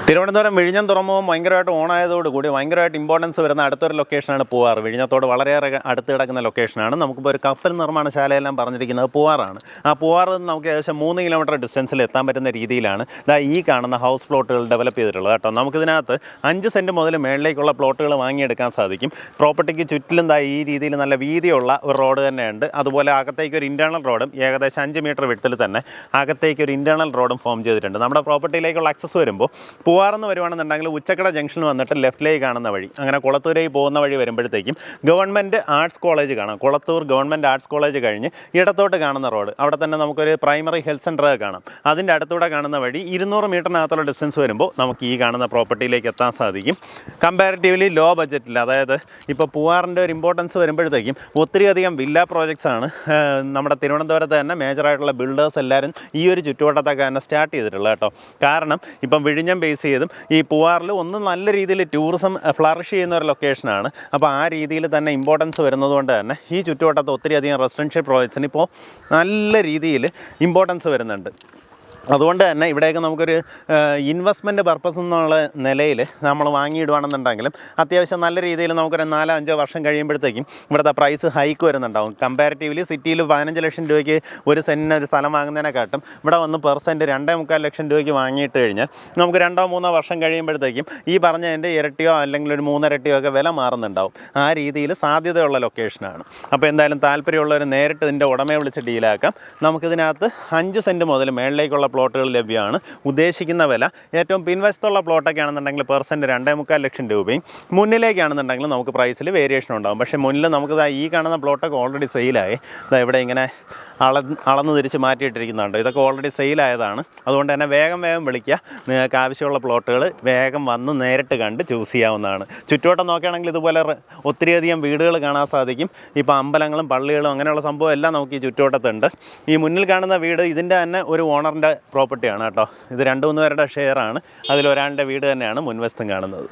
തിരുവനന്തപുരം വിഴിഞ്ഞം തുറമുഖം ഭയങ്കരമായിട്ട് ഓണായതോടുകൂടി ഭയങ്കരമായിട്ട് ഇമ്പോർട്ടൻസ് വരുന്ന അടുത്തൊരു ലൊക്കേഷനാണ് പൂവാർ. വിഴിഞ്ഞത്തോട് വളരെയേറെ അടുത്ത് കിടക്കുന്ന ലൊക്കേഷനാണ്. നമുക്കിപ്പോൾ ഒരു കപ്പൽ നിർമ്മാണശാലയെല്ലാം പറഞ്ഞിരിക്കുന്നത് പൂവാറാണ്. ആ പൂവാറിൽ നിന്ന് നമുക്ക് ഏകദേശം 3 കിലോമീറ്റർ ഡിസ്റ്റൻസിൽ എത്താൻ പറ്റുന്ന രീതിയിലാണ് ഈ കാണുന്ന ഹൗസ് പ്ലോട്ടുകൾ ഡെവലപ്പ് ചെയ്തിട്ടുള്ളത് കേട്ടോ. നമുക്കിതിനകത്ത് 5 സെൻറ്റ് മുതൽ മേളിലേക്കുള്ള പ്ലോട്ടുകൾ വാങ്ങിയെടുക്കാൻ സാധിക്കും. പ്രോപ്പർട്ടിക്ക് ചുറ്റിലും ഈ രീതിയിൽ നല്ല വീതിയുള്ള ഒരു റോഡ് തന്നെയുണ്ട്. അതുപോലെ അകത്തേക്ക് ഒരു ഇൻറ്റേർണൽ റോഡും ഏകദേശം 5 മീറ്റർ വിടത്തിൽ തന്നെ അകത്തേക്ക് ഒരു ഇൻറ്റേർണൽ റോഡും ഫോം ചെയ്തിട്ടുണ്ട്. നമ്മുടെ പ്രോപ്പർട്ടിയിലേക്കുള്ള ആക്സസ് വരുമ്പോൾ പൂവാറെന്ന് വരുവാണെന്നുണ്ടെങ്കിൽ ഉച്ചക്കട ജംഗ്ഷൻ വന്നിട്ട് ലെഫ്റ്റിലേക്ക് കാണുന്ന വഴി അങ്ങനെ കുളത്തൂരേക്ക് പോകുന്ന വഴി വരുമ്പോഴത്തേക്കും ഗവൺമെൻറ് ആർട്സ് കോളേജ് കാണാം. കുളത്തൂർ ഗവൺമെൻറ് ആർട്സ് കോളേജ് കഴിഞ്ഞ് ഇടത്തോട്ട് കാണുന്ന റോഡ്, അവിടെ തന്നെ നമുക്കൊരു പ്രൈമറി ഹെൽത്ത് സെൻ്റർ കാണാം. അതിൻ്റെ അടുത്തൂടെ കാണുന്ന വഴി 200 മീറ്ററിനകത്തുള്ള ഡിസ്റ്റൻസ് വരുമ്പോൾ നമുക്ക് ഈ കാണുന്ന പ്രോപ്പർട്ടിയിലേക്ക് എത്താൻ സാധിക്കും. കമ്പാരിറ്റീവ്ലി ലോ ബഡ്ജറ്റിൽ, അതായത് ഇപ്പോൾ പൂവാറിൻ്റെ ഒരു ഇമ്പോർട്ടൻസ് വരുമ്പോഴത്തേക്കും ഒത്തിരിയധികം വില്ല പ്രോജക്ട്സാണ് നമ്മുടെ തിരുവനന്തപുരത്ത് തന്നെ മേജറായിട്ടുള്ള ബിൽഡേഴ്സ് എല്ലാവരും ഈ ഒരു ചുറ്റുവട്ടത്തൊക്കെ തന്നെ സ്റ്റാർട്ട് ചെയ്തിട്ടുള്ളത് കേട്ടോ. കാരണം ഇപ്പം വിഴിഞ്ഞം ബേസ് ചെയ്തും ഈ പൂവാറിൽ നല്ല രീതിയിൽ ടൂറിസം ഫ്ലറിഷ് ചെയ്യുന്ന ഒരു ലൊക്കേഷനാണ്. അപ്പോൾ ആ രീതിയിൽ തന്നെ ഇമ്പോർട്ടൻസ് വരുന്നതുകൊണ്ട് തന്നെ ഈ ചുറ്റുവട്ടത്ത് ഒത്തിരിയധികം റെസിഡൻഷ്യൽ പ്രോജക്ട്സിന് ഇപ്പോൾ നല്ല രീതിയിൽ ഇമ്പോർട്ടൻസ് വരുന്നുണ്ട്. അതുകൊണ്ട് തന്നെ ഇവിടെയൊക്കെ നമുക്കൊരു ഇൻവെസ്റ്റ്മെൻറ്റ് പർപ്പസ് എന്നുള്ള നിലയിൽ നമ്മൾ വാങ്ങിയിടുകയാണെന്നുണ്ടെങ്കിലും അത്യാവശ്യം നല്ല രീതിയിൽ നമുക്കൊരു 4-5 വർഷം കഴിയുമ്പോഴത്തേക്കും ഇവിടുത്തെ പ്രൈസ് ഹൈക്ക് വരുന്നുണ്ടാവും. കമ്പാരിറ്റീവ്ലി സിറ്റിയിൽ 15 ലക്ഷം രൂപയ്ക്ക് ഒരു സെൻറ്റിന് ഒരു സ്ഥലം വാങ്ങുന്നതിനെക്കാട്ടും ഇവിടെ വന്ന് പെർസെൻറ്റ് 2.25 ലക്ഷം രൂപയ്ക്ക് വാങ്ങിയിട്ട് കഴിഞ്ഞാൽ നമുക്ക് 2-3 വർഷം കഴിയുമ്പോഴത്തേക്കും ഈ പറഞ്ഞതിൻ്റെ ഇരട്ടിയോ അല്ലെങ്കിൽ ഒരു 3 ഇരട്ടിയോ ഒക്കെ വില മാറുന്നുണ്ടാവും. ആ രീതിയിൽ സാധ്യതയുള്ള ലൊക്കേഷനാണ്. അപ്പോൾ എന്തായാലും താല്പര്യമുള്ളവർ നേരിട്ട് ഇതിൻ്റെ ഉടമയെ വിളിച്ച് ഡീലാക്കാം. നമുക്കിതിനകത്ത് 5 സെൻറ്റ് മുതൽ മേളിലേക്കുള്ള പ്ലോട്ടുകൾ ലഭ്യമാണ്. ഉദ്ദേശിക്കുന്ന വില ഏറ്റവും പിൻവശത്തുള്ള പ്ലോട്ടൊക്കെ ആണെന്നുണ്ടെങ്കിൽ പെർസെൻറ്റ് 2.25 ലക്ഷം രൂപയും, മുന്നിലേക്കാണെന്നുണ്ടെങ്കിൽ നമുക്ക് പ്രൈസിൽ വേരിയേഷൻ ഉണ്ടാകും. പക്ഷേ മുന്നിൽ നമുക്ക് ഈ കാണുന്ന പ്ലോട്ടൊക്കെ ഓൾറെഡി സെയിലായി. ഇവിടെ ഇങ്ങനെ അളന്ന് തിരിച്ച് മാറ്റിയിട്ടിരിക്കുന്നുണ്ട്. ഇതൊക്കെ ഓൾറെഡി സെയിലായതാണ്. അതുകൊണ്ട് തന്നെ വേഗം വിളിക്കുക. നിങ്ങൾക്ക് ആവശ്യമുള്ള പ്ലോട്ടുകൾ വേഗം വന്ന് നേരിട്ട് കണ്ട് ചൂസ് ചെയ്യാവുന്നതാണ്. ചുറ്റുവട്ടം നോക്കുകയാണെങ്കിൽ ഇതുപോലെ ഒത്തിരിയധികം വീടുകൾ കാണാൻ സാധിക്കും. ഇപ്പോൾ അമ്പലങ്ങളും പള്ളികളും അങ്ങനെയുള്ള സംഭവം എല്ലാം നമുക്ക് ഈ ചുറ്റുവട്ടത്തുണ്ട്. ഈ മുന്നിൽ കാണുന്ന വീട് ഇതിൻ്റെ തന്നെ ഒരു ഓണറിൻ്റെ പ്രോപ്പർട്ടിയാണ് കേട്ടോ. ഇത് 2-3 പേരുടെ ഷെയറാണ്. അതിലൊരാളുടെ വീട് തന്നെയാണ് മുൻവശത്തും കാണുന്നത്.